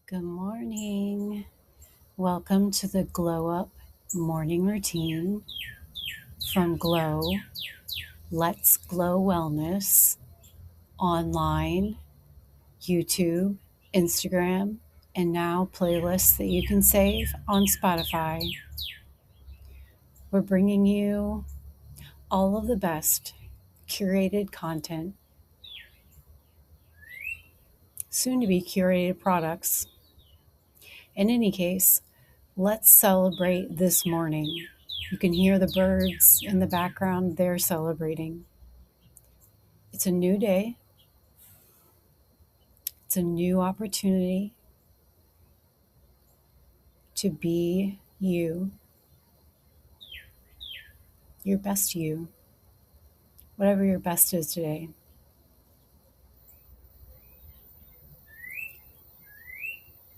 Good morning. Welcome to the Glow Up morning routine from Glow. Let's Glow Wellness online, YouTube, Instagram, and now playlists that you can save on Spotify. We're bringing you all of the best curated content, soon to be curated products. In any case, let's celebrate this morning. You can hear the birds in the background, they're celebrating. It's a new day, it's a new opportunity to be you, your best you, whatever your best is today.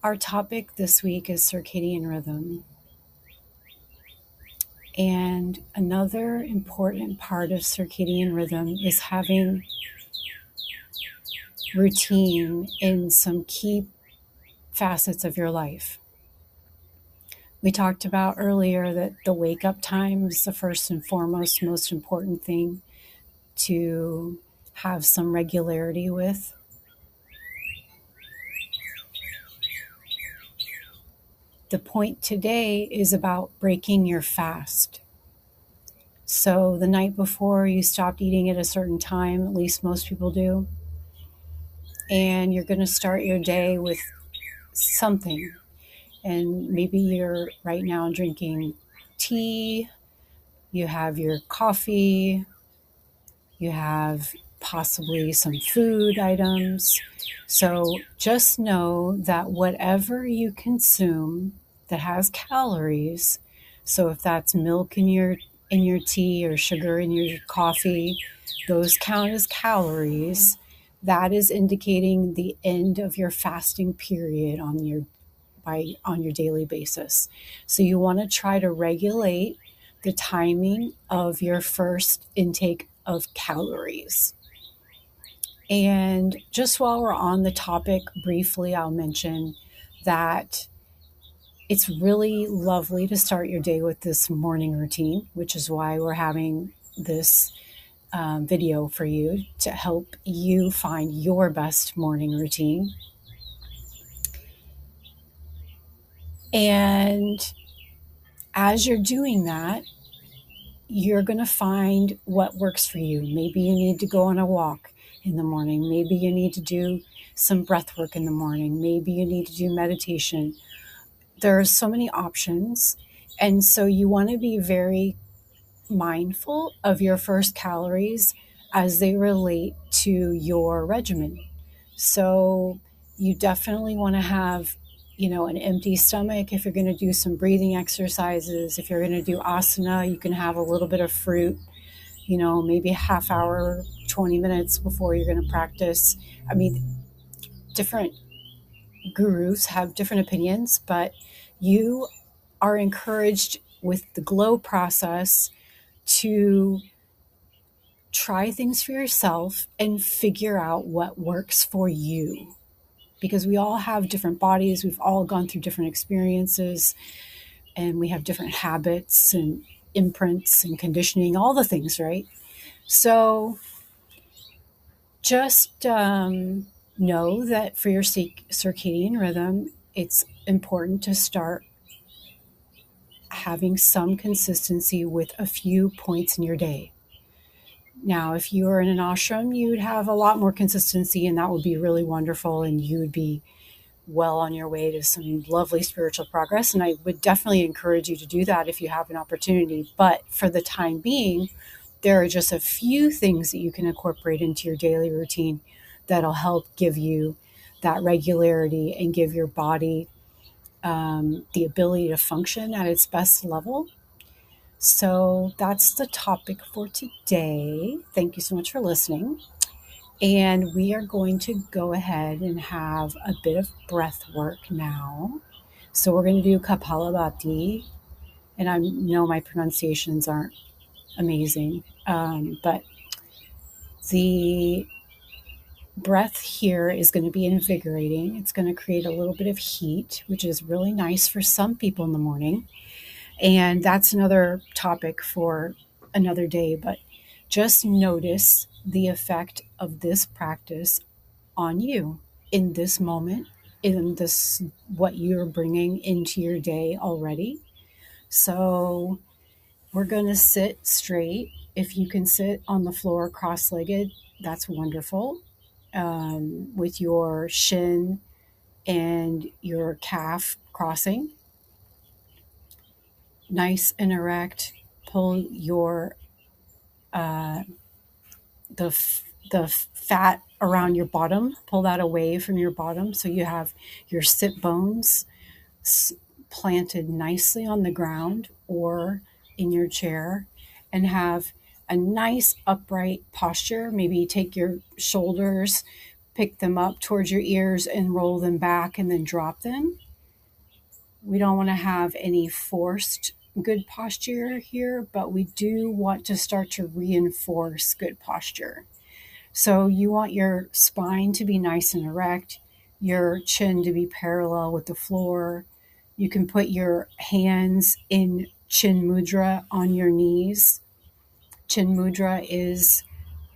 Our topic this week is circadian rhythm. And another important part of circadian rhythm is having routine in some key facets of your life. We talked about earlier that the wake up time is the first and foremost most important thing to have some regularity with. The point today is about breaking your fast. So the night before you stopped eating at a certain time, at least most people do, and you're going to start your day with something. And maybe you're right now drinking tea, you have your coffee, you have possibly some food items. So just know that whatever you consume that has calories, so if that's milk in your tea or sugar in your coffee, those count as calories. That is indicating the end of your fasting period on your daily basis. So you want to try to regulate the timing of your first intake of calories. And just while we're on the topic, briefly, I'll mention that it's really lovely to start your day with this morning routine, which is why we're having this video for you to help you find your best morning routine. And as you're doing that, you're going to find what works for you. Maybe you need to go on a walk in the morning. Maybe you need to do some breath work in the morning. Maybe you need to do meditation. There are so many options. And so you want to be very mindful of your first calories as they relate to your regimen. So you definitely want to have an empty stomach. If you're going to do some breathing exercises, if you're going to do asana, you can have a little bit of fruit, maybe a half hour, 20 minutes before you're going to practice. I mean, different gurus have different opinions, but you are encouraged with the glow process to try things for yourself and figure out what works for you. Because we all have different bodies, we've all gone through different experiences, and we have different habits and imprints and conditioning, all the things, right? So just know that for your circadian rhythm, it's important to start having some consistency with a few points in your day. Now, if you were in an ashram, you'd have a lot more consistency, and that would be really wonderful, and you would be well on your way to some lovely spiritual progress. And I would definitely encourage you to do that if you have an opportunity. But for the time being, there are just a few things that you can incorporate into your daily routine that'll help give you that regularity and give your body the ability to function at its best level. So that's the topic for today. Thank you so much for listening. And we are going to go ahead and have a bit of breath work now. So we're going to do Kapalabhati. And I know my pronunciations aren't amazing, but the breath here is going to be invigorating. It's going to create a little bit of heat, which is really nice for some people in the morning. And that's another topic for another day. But just notice the effect of this practice on you in this moment, in this, what you're bringing into your day already. So we're going to sit straight. If you can sit on the floor cross legged, that's wonderful. With your shin and your calf crossing, nice and erect. Pull your uh, the the fat around your bottom. Pull that away from your bottom, so you have your sit bones planted nicely on the ground or in your chair, and have a nice upright posture. Maybe take your shoulders, pick them up towards your ears, and roll them back, and then drop them. We don't want to have any forced good posture here, but we do want to start to reinforce good posture. So you want your spine to be nice and erect, your chin to be parallel with the floor. You can put your hands in chin mudra on your knees. Chin mudra is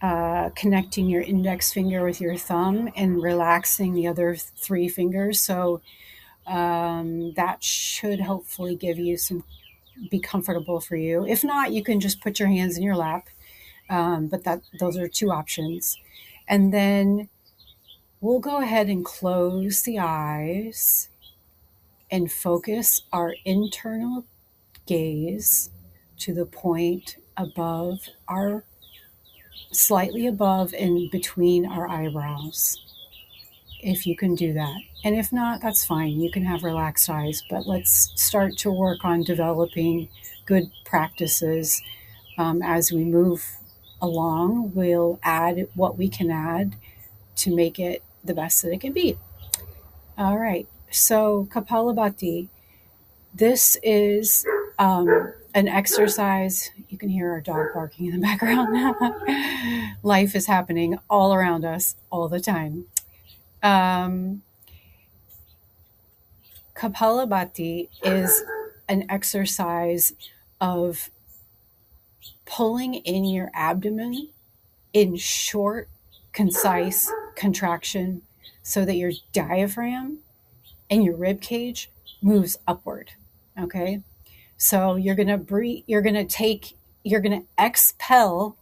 connecting your index finger with your thumb and relaxing the other three fingers. So that should hopefully give you some, be comfortable for you. If not, you can just put your hands in your lap. But those are two options. And then we'll go ahead and close the eyes and focus our internal gaze to the point above our, slightly above and between our eyebrows, if you can do that. And if not, that's fine. You can have relaxed eyes, but let's start to work on developing good practices. As we move along, we'll add what we can add to make it the best that it can be. All right. So Kapalabhati, this is an exercise. You can hear our dog barking in the background. Life is happening all around us all the time. Kapalabhati is an exercise of pulling in your abdomen in short, concise contraction so that your diaphragm and your rib cage moves upward. Okay. So you're going to breathe, you're going to expel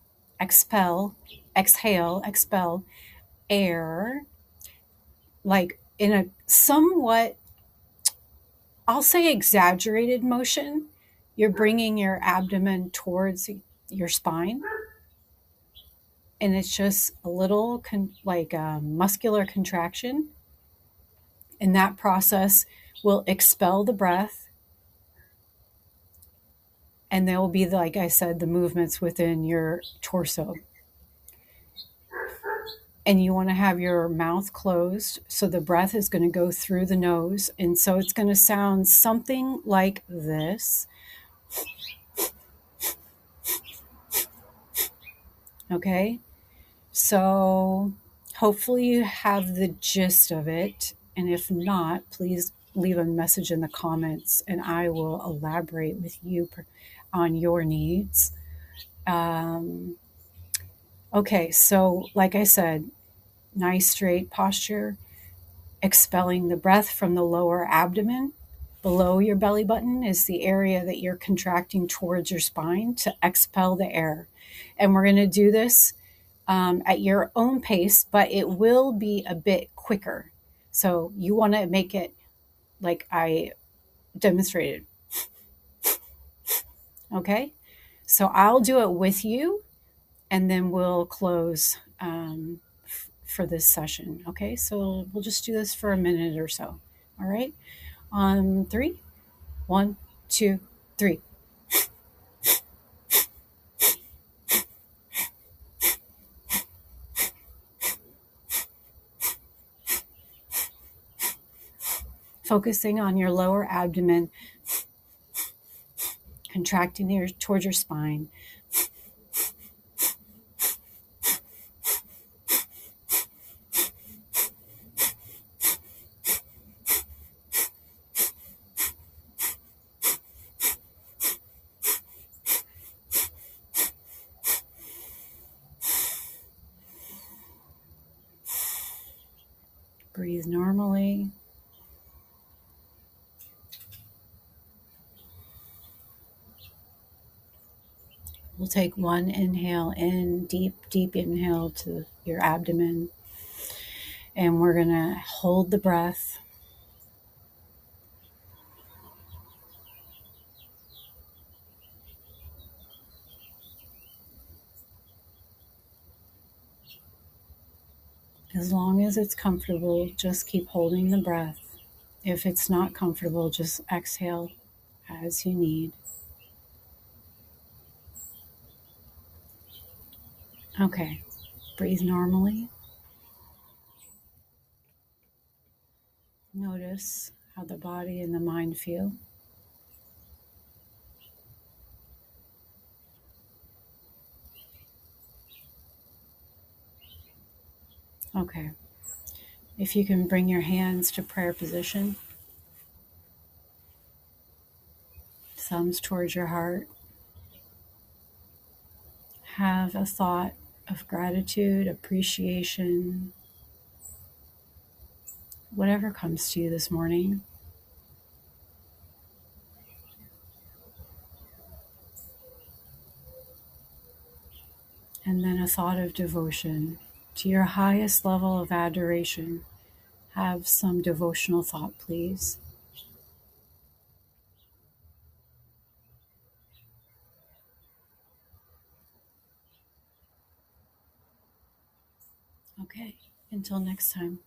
air, like in a somewhat, I'll say, exaggerated motion. You're bringing your abdomen towards your spine, and it's just a little like a muscular contraction. And that process will expel the breath. And there will be, like I said, the movements within your torso. And you want to have your mouth closed. So the breath is going to go through the nose. And so it's going to sound something like this. Okay. So hopefully you have the gist of it. And if not, please leave a message in the comments and I will elaborate with you on your needs. Okay, so like I said, nice straight posture, expelling the breath from the lower abdomen. Below your belly button is the area that you're contracting towards your spine to expel the air. And we're going to do this at your own pace, but it will be a bit quicker. So you want to make it like I demonstrated. Okay, so I'll do it with you and then we'll close for this session. Okay, so we'll just do this for a minute or so. All right, on 3, 1, 2, 3. Focusing on your lower abdomen, contracting towards your spine. Breathe normally. We'll take one inhale in, deep, deep inhale to your abdomen. And we're going to hold the breath. As long as it's comfortable, just keep holding the breath. If it's not comfortable, just exhale as you need. Okay, breathe normally. Notice how the body and the mind feel. Okay, if you can bring your hands to prayer position, thumbs towards your heart, have a thought of gratitude, appreciation, whatever comes to you this morning. And then a thought of devotion to your highest level of adoration. Have some devotional thought, please. Okay, until next time.